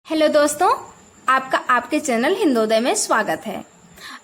Hello दोस्तों, आपका आपके चैनल हिंदोदय में स्वागत है।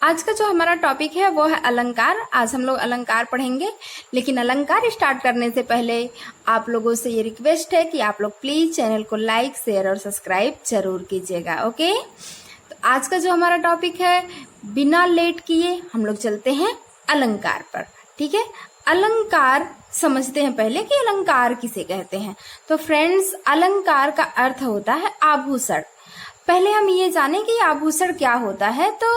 आज का जो हमारा टॉपिक है वो है अलंकार। आज हम लोग अलंकार पढ़ेंगे, लेकिन अलंकार स्टार्ट करने से पहले आप लोगों से ये रिक्वेस्ट है कि आप लोग प्लीज चैनल को लाइक, शेयर और सब्सक्राइब जरूर कीजिएगा। ओके, तो आज का जो हमारा टॉपिक है, बिना लेट किए हम लोग चलते हैं अलंकार पर। ठीक है, अलंकार समझते हैं पहले कि अलंकार किसे कहते हैं। तो फ्रेंड्स, अलंकार का अर्थ होता है आभूषण। पहले हम ये जानें कि आभूषण क्या होता है। तो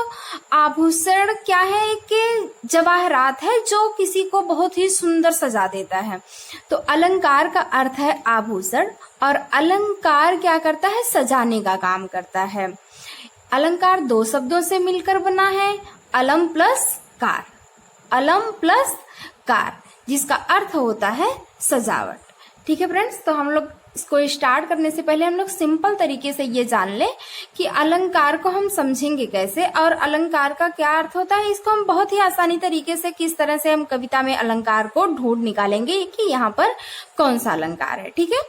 आभूषण क्या है? एक जवाहरात है जो किसी को बहुत ही सुंदर सजा देता है। तो अलंकार का अर्थ है आभूषण, और अलंकार क्या करता है? सजाने का काम करता है। अलंकार दो शब्दों से मिलकर बना है, अलम प्लस कार। अलम प्लस कार, जिसका अर्थ होता है सजावट। ठीक है फ्रेंड्स, तो हम लोग इसको स्टार्ट करने से पहले हम लोग सिंपल तरीके से ये जान ले कि अलंकार को हम समझेंगे कैसे और अलंकार का क्या अर्थ होता है। इसको हम बहुत ही आसानी तरीके से किस तरह से हम कविता में अलंकार को ढूंढ निकालेंगे कि यहाँ पर कौन सा अलंकार है। ठीक है,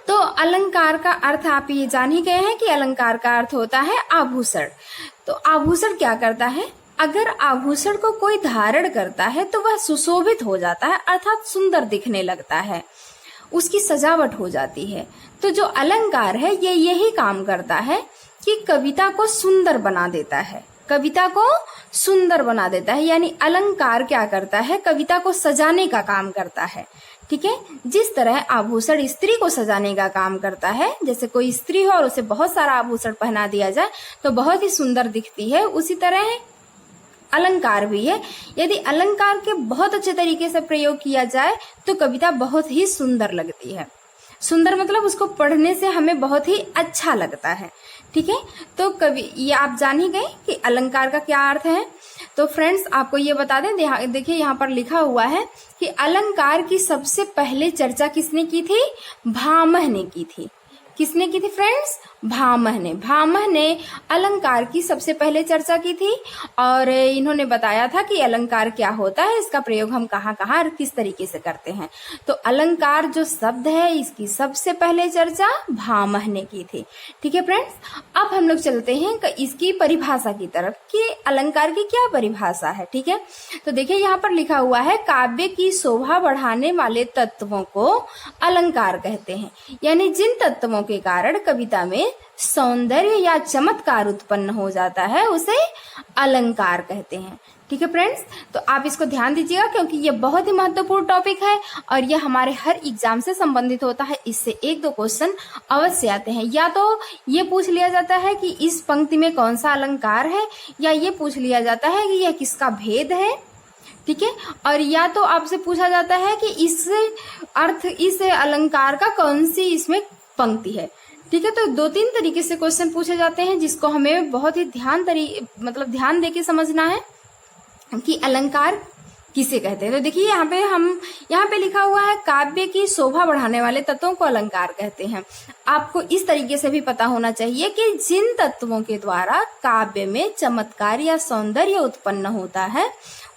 तो अलंकार का अर्थ आप ये जान ही गए हैं कि अलंकार का अर्थ होता है आभूषण। तो आभूषण क्या करता है? अगर आभूषण को कोई धारण करता है तो वह सुशोभित हो जाता है, अर्थात सुंदर दिखने लगता है, उसकी सजावट हो जाती है। तो जो अलंकार है ये यही काम करता है कि कविता को सुंदर बना देता है। कविता को सुंदर बना देता है, यानी अलंकार क्या करता है? कविता को सजाने का काम करता है। ठीक है, जिस तरह आभूषण स्त्री को सजाने का काम करता है, जैसे कोई स्त्री हो और उसे बहुत सारा आभूषण पहना दिया जाए तो बहुत ही सुंदर दिखती है, उसी तरह अलंकार भी है। यदि अलंकार के बहुत अच्छे तरीके से प्रयोग किया जाए तो कविता बहुत ही सुंदर लगती है। सुंदर मतलब उसको पढ़ने से हमें बहुत ही अच्छा लगता है। ठीक है, तो ये आप जान ही गए कि अलंकार का क्या अर्थ है। तो फ्रेंड्स, आपको ये बता दें, देखिए यहाँ पर लिखा हुआ है कि अलंकार की सबसे पहले चर्चा किसने की थी? भामह ने की थी। किसने की थी फ्रेंड्स? भामह ने। भामह ने अलंकार की सबसे पहले चर्चा की थी और इन्होंने बताया था कि अलंकार क्या होता है, इसका प्रयोग हम कहाँ कहाँ और किस तरीके से करते हैं। तो अलंकार जो शब्द है इसकी सबसे पहले चर्चा भामह ने की थी। ठीक है फ्रेंड्स, अब हम लोग चलते हैं इसकी परिभाषा की तरफ कि अलंकार की क्या परिभाषा है। ठीक है, तो देखिए यहाँ पर लिखा हुआ है, काव्य की शोभा बढ़ाने वाले तत्वों को अलंकार कहते हैं। यानी जिन तत्वों के कारण कविता में सौंदर्य या चमत्कार उत्पन्न हो जाता है उसे अलंकार कहते हैं। ठीक है फ्रेंड्स, तो आप इसको ध्यान दीजिएगा क्योंकि ये बहुत ही महत्वपूर्ण टॉपिक है और ये हमारे हर एग्जाम से संबंधित होता है। इससे एक दो क्वेश्चन अवश्य आते हैं। या तो ये पूछ लिया जाता है कि इस पंक्ति में कौन सा अलंकार है, या ये पूछ लिया जाता है कि यह किसका भेद है। ठीक है, और या तो आपसे पूछा जाता है कि इस अलंकार का कौन सी इसमें पंक्ति है। ठीक है, तो दो तीन तरीके से क्वेश्चन पूछे जाते हैं जिसको हमें बहुत ही ध्यान देके समझना है कि अलंकार किसे कहते हैं। तो देखिए यहाँ पे लिखा हुआ है, काव्य की शोभा बढ़ाने वाले तत्वों को अलंकार कहते हैं। आपको इस तरीके से भी पता होना चाहिए कि जिन तत्वों के द्वारा काव्य में चमत्कार या सौंदर्य उत्पन्न होता है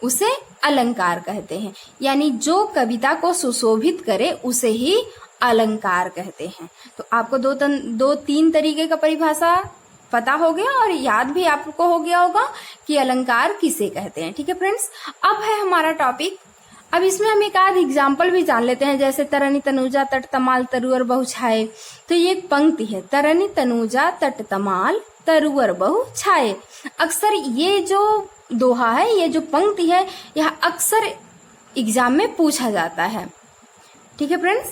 उसे अलंकार कहते हैं। यानी जो कविता को सुशोभित करे उसे ही अलंकार कहते हैं। तो आपको दो तीन तरीके का परिभाषा पता हो गया और याद भी आपको हो गया होगा कि अलंकार किसे कहते हैं। ठीक है फ्रेंड्स, अब है हमारा टॉपिक। अब इसमें हम एक आध एग्जाम्पल भी जान लेते हैं, जैसे तरनी तनुजा तट तमाल तरुअर बहु छाए। तो ये एक पंक्ति है, तरनी तनुजा तट तमाल तरुअर बहु छाए। अक्सर ये जो दोहा है, ये जो पंक्ति है, यह अक्सर एग्जाम में पूछा जाता है। ठीक है फ्रेंड्स,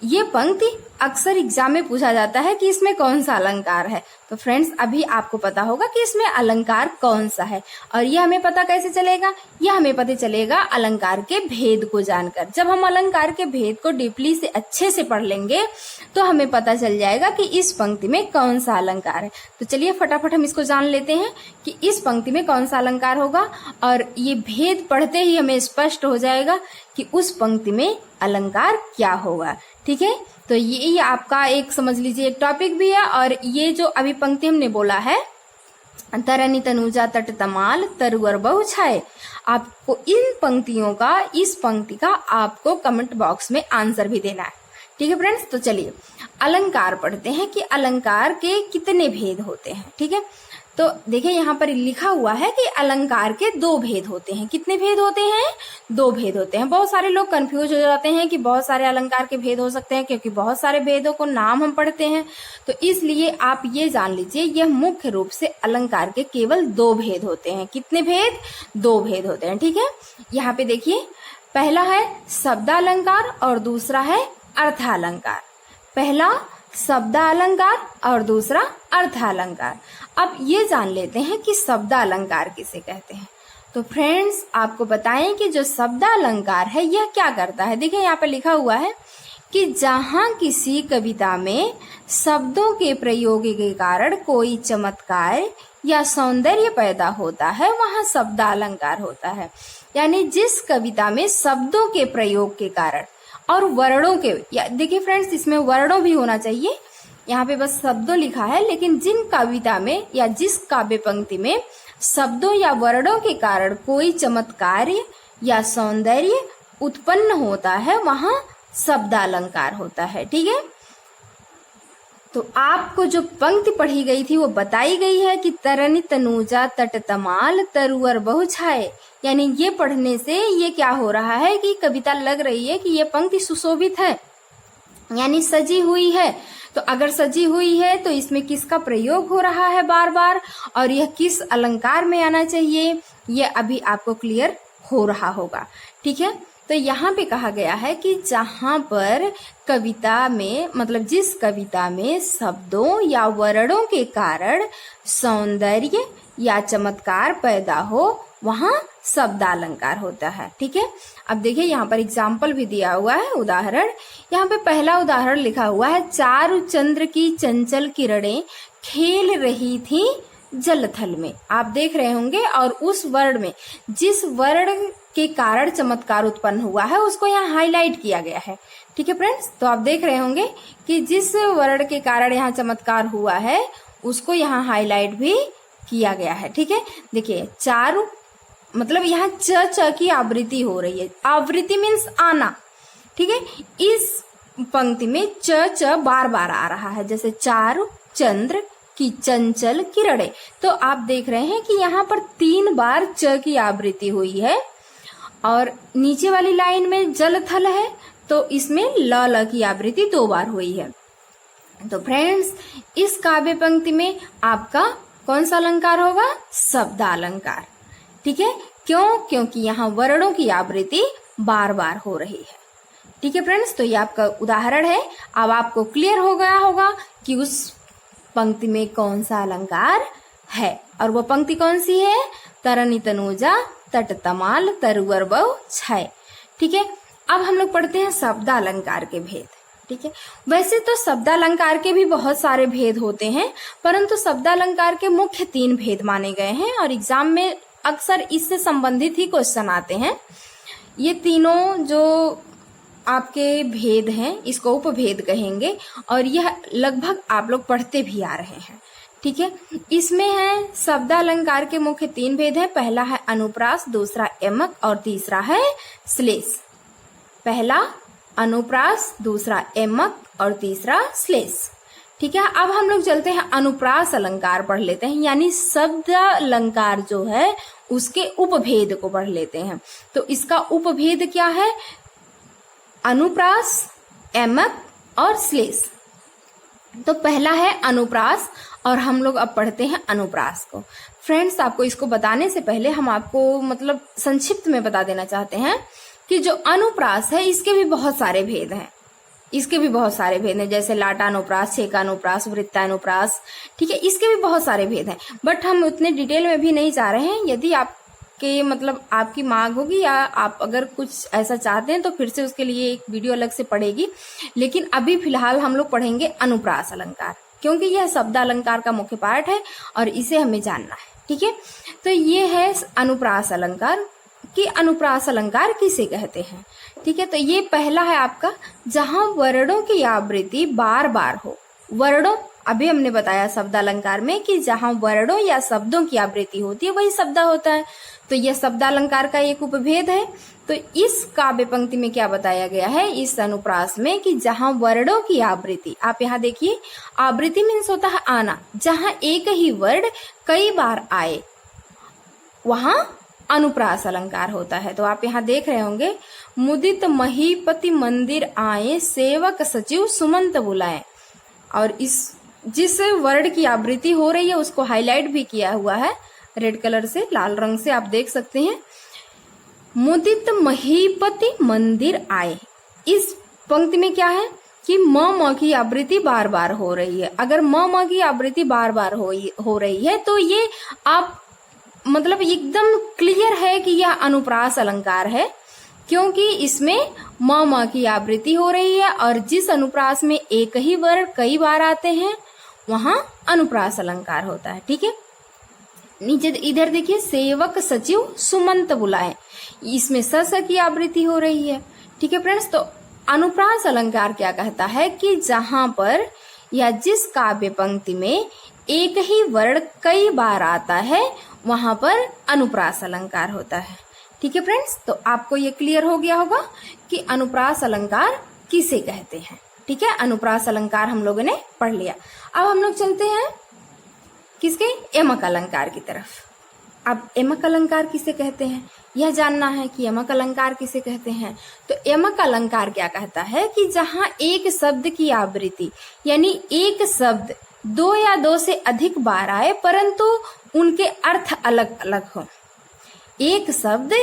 ये पंक्ति अक्सर एग्जाम में पूछा जाता है कि इसमें कौन सा अलंकार है। तो फ्रेंड्स, अभी आपको पता होगा कि इसमें अलंकार कौन सा है। और ये हमें पता कैसे चलेगा? यह हमें पता चलेगा अलंकार के भेद को जानकर। जब हम अलंकार के भेद को डीपली से अच्छे से पढ़ लेंगे तो हमें पता चल जाएगा कि इस पंक्ति में कौन सा अलंकार है। तो चलिए फटाफट हम इसको जान लेते हैं कि इस पंक्ति में कौन सा अलंकार होगा, और ये भेद पढ़ते ही हमें स्पष्ट हो जाएगा कि उस पंक्ति में अलंकार क्या होगा। ठीक है, तो ये आपका एक समझ लीजिए एक टॉपिक भी है। और ये जो अभी पंक्ति हमने बोला है, तरनी तनुजा तट तमाल तरुअर बहु छाए, आपको इन पंक्तियों का, इस पंक्ति का आपको कमेंट बॉक्स में आंसर भी देना है। ठीक है फ्रेंड्स, तो चलिए अलंकार पढ़ते हैं कि अलंकार के कितने भेद होते हैं। ठीक है, तो देखिए यहाँ पर लिखा हुआ है कि अलंकार के 2 भेद होते हैं। कितने भेद होते हैं? 2 भेद होते हैं। बहुत सारे लोग कंफ्यूज हो जाते हैं कि बहुत सारे अलंकार के भेद हो सकते हैं, क्योंकि बहुत सारे भेदों को नाम हम पढ़ते हैं। तो इसलिए आप ये जान लीजिए, यह मुख्य रूप से अलंकार के केवल 2 भेद होते हैं। कितने भेद? 2 भेद होते हैं। ठीक है, यहाँ पे देखिए, पहला है शब्दालंकार और दूसरा है अर्थालंकार। पहला शब्दालंकार और दूसरा अर्थालंकार। अब ये जान लेते हैं कि शब्दालंकार किसे कहते हैं। तो फ्रेंड्स, आपको बताएं कि जो शब्दालंकार है यह क्या करता है। देखिए यहाँ पे लिखा हुआ है कि जहां किसी कविता में शब्दों के प्रयोग के कारण कोई चमत्कार या सौंदर्य पैदा होता है, वहां शब्दालंकार होता है। यानी जिस कविता में शब्दों के प्रयोग के कारण और वर्णों के, या देखिए फ्रेंड्स, इसमें वर्णों भी होना चाहिए। यहाँ पे बस शब्दों लिखा है, लेकिन जिन कविता में या जिस काव्य पंक्ति में शब्दों या वर्णों के कारण कोई चमत्कार या सौंदर्य उत्पन्न होता है, वहां शब्दालंकार होता है। ठीक है, तो आपको जो पंक्ति पढ़ी गई थी वो बताई गई है कि तरनि तनूजा तट तमाल तरुअर बहु छाए। यानी ये पढ़ने से ये क्या हो रहा है कि कविता लग रही है कि ये पंक्ति सुशोभित है, यानी सजी हुई है। तो अगर सजी हुई है तो इसमें किसका प्रयोग हो रहा है बार बार, और यह किस अलंकार में आना चाहिए, ये अभी आपको क्लियर हो रहा होगा। ठीक है, तो यहाँ पे कहा गया है कि जहां पर कविता में, मतलब जिस कविता में शब्दों या वर्णों के कारण सौंदर्य या चमत्कार पैदा हो, वहां शब्दालंकार होता है। ठीक है, अब देखिए यहाँ पर एग्जाम्पल भी दिया हुआ है, उदाहरण। यहाँ पे पहला उदाहरण लिखा हुआ है, चारु चंद्र की चंचल किरणें खेल रही थी जलथल में। आप देख रहे होंगे, और उस वर्ण में जिस वर्ण के कारण चमत्कार उत्पन्न हुआ है उसको यहाँ हाईलाइट किया गया है। ठीक है फ्रेंड्स, तो आप देख रहे होंगे कि जिस वर्ण के कारण यहाँ चमत्कार हुआ है उसको यहाँ हाईलाइट भी किया गया है। ठीक है, देखिए चारु, मतलब यहाँ च की आवृत्ति हो रही है। आवृत्ति मीन्स आना। ठीक है, इस पंक्ति में च बार बार आ रहा है, जैसे चारु चंद्र की चंचल किरणें। तो आप देख रहे हैं कि यहाँ पर 3 बार च की आवृत्ति हुई है, और नीचे वाली लाइन में जल थल है तो इसमें ल की आवृत्ति 2 बार हुई है। तो फ्रेंड्स, इस काव्य पंक्ति में आपका कौन सा अलंकार होगा? शब्दालंकार। ठीक है, क्यों? क्योंकि यहाँ वर्णों की आवृत्ति बार बार हो रही है। ठीक है फ्रेंड्स, तो ये आपका उदाहरण है। अब आपको क्लियर हो गया होगा कि उस पंक्ति में कौन सा अलंकार है, और वो पंक्ति कौन सी है? तरनि तनूजा तट तमाल तरुअर बहु छाए। ठीक है, अब हम लोग पढ़ते हैं शब्दालंकार के भेद। ठीक है, वैसे तो शब्दालंकार के भी बहुत सारे भेद होते हैं, परंतु शब्दालंकार के मुख्य 3 भेद माने गए हैं, और एग्जाम में अक्सर इससे संबंधित ही क्वेश्चन आते हैं। ये तीनों जो आपके भेद हैं इसको उपभेद कहेंगे, और यह लगभग आप लोग पढ़ते भी आ रहे हैं। ठीक है, इसमें है शब्दालंकार के मुख्य 3 भेद हैं। पहला है अनुप्रास, दूसरा यमक और तीसरा है श्लेष। पहला अनुप्रास, दूसरा यमक और तीसरा श्लेष। ठीक है, अब हम लोग चलते हैं अनुप्रास अलंकार पढ़ लेते हैं, यानी शब्द अलंकार जो है उसके उपभेद को पढ़ लेते हैं। तो इसका उपभेद क्या है? अनुप्रास, यमक और श्लेष। तो पहला है अनुप्रास, और हम लोग अब पढ़ते हैं अनुप्रास को। फ्रेंड्स, आपको इसको बताने से पहले हम आपको मतलब संक्षिप्त में बता देना चाहते हैं कि जो अनुप्रास है इसके भी बहुत सारे भेद हैं। इसके भी बहुत सारे भेद हैं, जैसे लाटानुप्रास, छेकानुप्रास, वृत्तानुप्रास। ठीक है, इसके भी बहुत सारे भेद हैं, बट हम उतने डिटेल में भी नहीं जा रहे हैं। यदि आपके मतलब आपकी मांग होगी या आप अगर कुछ ऐसा चाहते हैं तो फिर से उसके लिए एक वीडियो अलग से पड़ेगी, लेकिन अभी फिलहाल हम लोग पढ़ेंगे अनुप्रास अलंकार, क्योंकि यह शब्दालंकार का मुख्य पार्ट है और इसे हमें जानना है। ठीक है, तो ये है अनुप्रास अलंकार कि अनुप्रास अलंकार किसे कहते हैं। ठीक है, तो ये पहला है आपका, जहां वर्णों की आवृत्ति बार बार हो। वर्णों अभी हमने बताया शब्द अलंकार में कि जहां वर्णों या शब्दों की आवृत्ति होती है वही शब्द होता है। तो यह शब्द अलंकार का एक उपभेद है। तो इस काव्य पंक्ति में क्या बताया गया है इस अनुप्रास में कि जहां वर्णों की आवृत्ति, आप यहाँ देखिए आवृत्ति मीन्स होता है आना, जहां एक ही वर्ण कई बार आए वहां अनुप्रास अलंकार होता है। तो आप यहाँ देख रहे होंगे, मुदित महीपति मंदिर आए, सेवक सचिव सुमंत बुलाए। और इस जिस वर्ण की आवृत्ति हो रही है उसको हाईलाइट भी किया हुआ है रेड कलर से, लाल रंग से आप देख सकते हैं। मुदित महीपति मंदिर आए, इस पंक्ति में क्या है कि म की आवृत्ति बार बार हो रही है। अगर म की आवृत्ति बार बार हो रही है तो ये आप मतलब एकदम क्लियर है कि यह अनुप्रास अलंकार है, क्योंकि इसमें म की आवृत्ति हो रही है और जिस अनुप्रास में एक ही वर्ण कई बार आते हैं वहां अनुप्रास अलंकार होता है। ठीक है, नीचे इधर देखिए, सेवक सचिव सुमंत बुलाए, इसमें स की आवृत्ति हो रही है। ठीक है फ्रेंड्स, तो अनुप्रास अलंकार क्या कहता है कि जहां पर या जिस काव्य पंक्ति में एक ही वर्ण कई बार आता है वहां पर अनुप्रास अलंकार होता है। ठीक है फ्रेंड्स, तो आपको ये क्लियर हो गया होगा कि अनुप्रास अलंकार किसे कहते हैं। ठीक है, अनुप्रास अलंकार हम लोगों ने पढ़ लिया। अब हम लोग चलते हैं किसके, यमक अलंकार की तरफ। अब यमक अलंकार किसे कहते हैं यह जानना है कि यमक अलंकार किसे कहते हैं। तो यमक अलंकार क्या कहता है कि जहां एक शब्द की आवृत्ति यानी एक शब्द दो या दो से अधिक बार आए परंतु उनके अर्थ अलग अलग हो। एक शब्द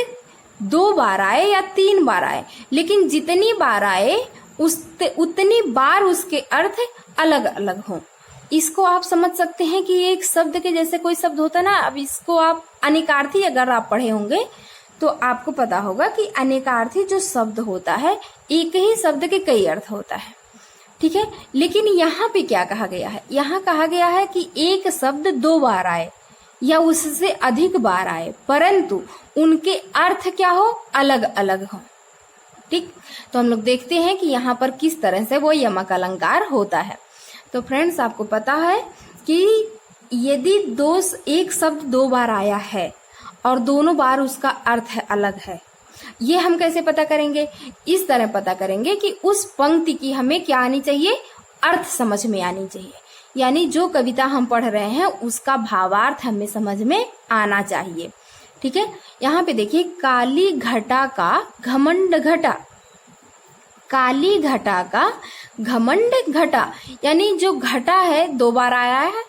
दो बार आए या तीन बार आए, लेकिन जितनी बार आए उतनी बार उसके अर्थ अलग अलग हो। इसको आप समझ सकते हैं कि एक शब्द के जैसे कोई शब्द होता है ना, अब इसको आप अनेकार्थी अगर आप पढ़े होंगे तो आपको पता होगा कि अनेकार्थी जो शब्द होता है एक ही शब्द के कई अर्थ होता है। ठीक है, लेकिन यहाँ पे क्या कहा गया है, यहाँ कहा गया है कि एक शब्द दो बार आए या उससे अधिक बार आए परंतु उनके अर्थ क्या हो, अलग अलग हो। ठीक, तो हम लोग देखते हैं कि यहाँ पर किस तरह से वो यमक अलंकार होता है। तो फ्रेंड्स, आपको पता है कि यदि एक शब्द दो बार आया है और दोनों बार उसका अर्थ अलग है, ये हम कैसे पता करेंगे, इस तरह पता करेंगे कि उस पंक्ति की हमें क्या आनी चाहिए, अर्थ समझ में आनी चाहिए। यानी जो कविता हम पढ़ रहे हैं उसका भावार्थ हमें समझ में आना चाहिए। ठीक है, यहाँ पे देखिए, काली घटा का घमंड घटा, काली घटा का घमंड घटा, यानी जो घटा है दो बार आया है,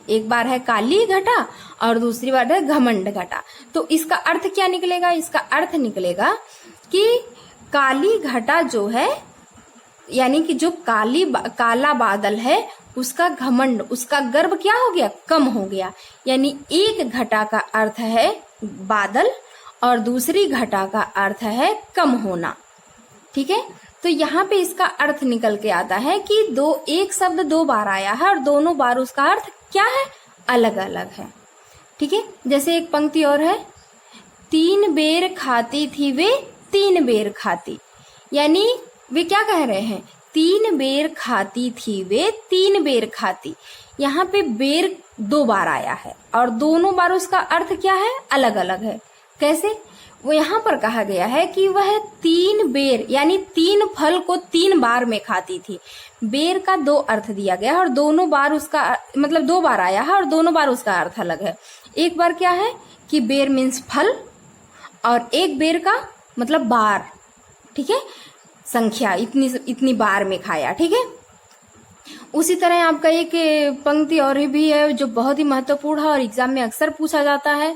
एक बार है काली घटा और दूसरी बार है घमंड घटा। तो इसका अर्थ क्या निकलेगा, इसका अर्थ निकलेगा कि काली घटा जो है यानी कि जो काला बादल है उसका घमंड, उसका गर्व क्या हो गया, कम हो गया। यानी एक घटा का अर्थ है बादल और दूसरी घटा का अर्थ है कम होना। ठीक है, तो यहाँ पे इसका अर्थ निकल के आता है कि एक शब्द दो बार आया है और दोनों बार उसका अर्थ क्या है, अलग अलग है। ठीक है, जैसे एक पंक्ति और है, तीन बेर खाती थी वे तीन बेर खाती, यानी वे क्या कह रहे हैं, तीन बेर खाती थी वे तीन बेर खाती। यहाँ पे बेर दो बार आया है और दोनों बार उसका अर्थ क्या है, अलग अलग है। कैसे, वो यहाँ पर कहा गया है कि वह तीन बेर यानी तीन फल को तीन बार में खाती थी। बेर का दो अर्थ दिया गया है और दोनों बार उसका मतलब दो बार आया है और दोनों बार उसका अर्थ अलग है। एक बार क्या है कि बेर मीन्स फल और एक बेर का मतलब बार। ठीक है, संख्या, इतनी बार में खाया। ठीक है, उसी तरह आपका एक पंक्ति और भी है जो बहुत ही महत्वपूर्ण है और एग्जाम में अक्सर पूछा जाता है,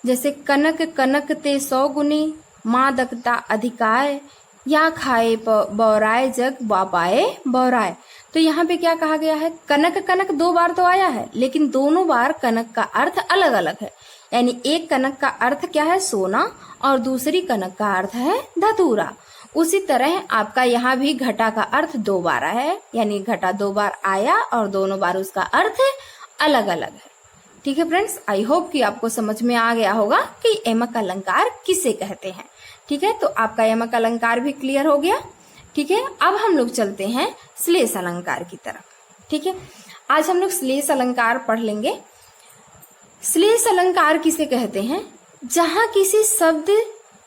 जैसे कनक कनक ते 100 गुनी, मादकता अधिकाय, या खाए बौराए जग बापाए बौराए। तो यहाँ पे क्या कहा गया है, कनक कनक दो बार तो आया है लेकिन दोनों बार कनक का अर्थ अलग अलग है। यानी एक कनक का अर्थ क्या है, सोना, और दूसरी कनक का अर्थ है धतूरा। उसी तरह आपका यहाँ भी घटा का अर्थ दो बार है, यानी घटा दो बार आया और दोनों बार उसका अर्थ अलग अलग है। ठीक है फ्रेंड्स, आई होप कि आपको समझ में आ गया होगा कि यमक अलंकार किसे कहते हैं। ठीक है, तो आपका यमक अलंकार भी क्लियर हो गया। ठीक है, अब हम लोग चलते हैं श्लेष अलंकार की तरफ। ठीक है, आज हम लोग श्लेष अलंकार पढ़ लेंगे। श्लेष अलंकार किसे कहते हैं? जहां किसी शब्द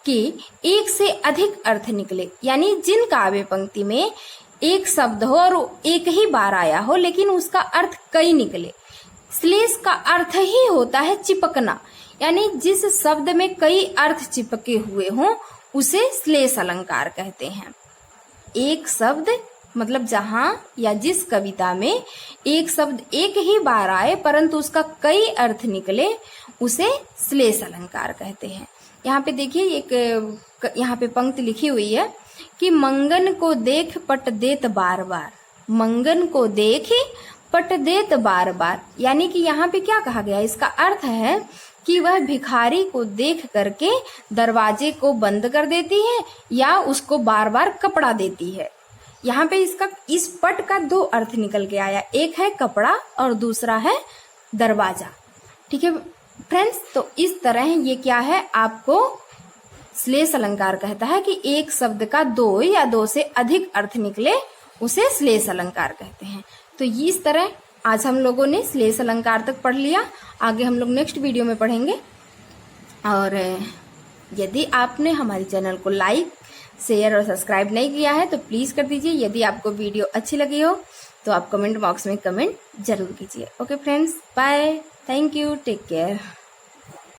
के एक से अधिक अर्थ निकले, यानी जिन काव्य पंक्ति में एक शब्द हो और एक ही बार आया हो लेकिन उसका अर्थ कई निकले। श्लेष का अर्थ ही होता है चिपकना, यानी जिस शब्द में कई अर्थ चिपके हुए हों उसे श्लेष अलंकार कहते हैं। एक शब्द मतलब जहां या जिस कविता में एक शब्द एक ही बार आए परंतु उसका कई अर्थ निकले उसे श्लेष अलंकार कहते हैं। यहाँ पे देखिए एक यहाँ पे पंक्ति लिखी हुई है कि मंगन को देख पट देत बार बार, मंगन को देख पट देत बार बार, यानी कि यहाँ पे क्या कहा गया? इसका अर्थ है कि वह भिखारी को देख करके दरवाजे को बंद कर देती है या उसको बार बार कपड़ा देती है। यहाँ पे इसका इस पट का दो अर्थ निकल के आया, एक है कपड़ा और दूसरा है दरवाजा। ठीक है फ्रेंड्स, तो इस तरह ये क्या है, आपको श्लेष अलंकार कहता है कि एक शब्द का दो या दो से अधिक अर्थ निकले उसे श्लेष अलंकार कहते हैं। तो इस तरह आज हम लोगों ने श्लेष अलंकार तक पढ़ लिया। आगे हम लोग नेक्स्ट वीडियो में पढ़ेंगे। और यदि आपने हमारे चैनल को लाइक, शेयर और सब्सक्राइब नहीं किया है तो प्लीज कर दीजिए। यदि आपको वीडियो अच्छी लगी हो तो आप कमेंट बॉक्स में कमेंट जरूर कीजिए। Okay friends, bye, thank you, take care.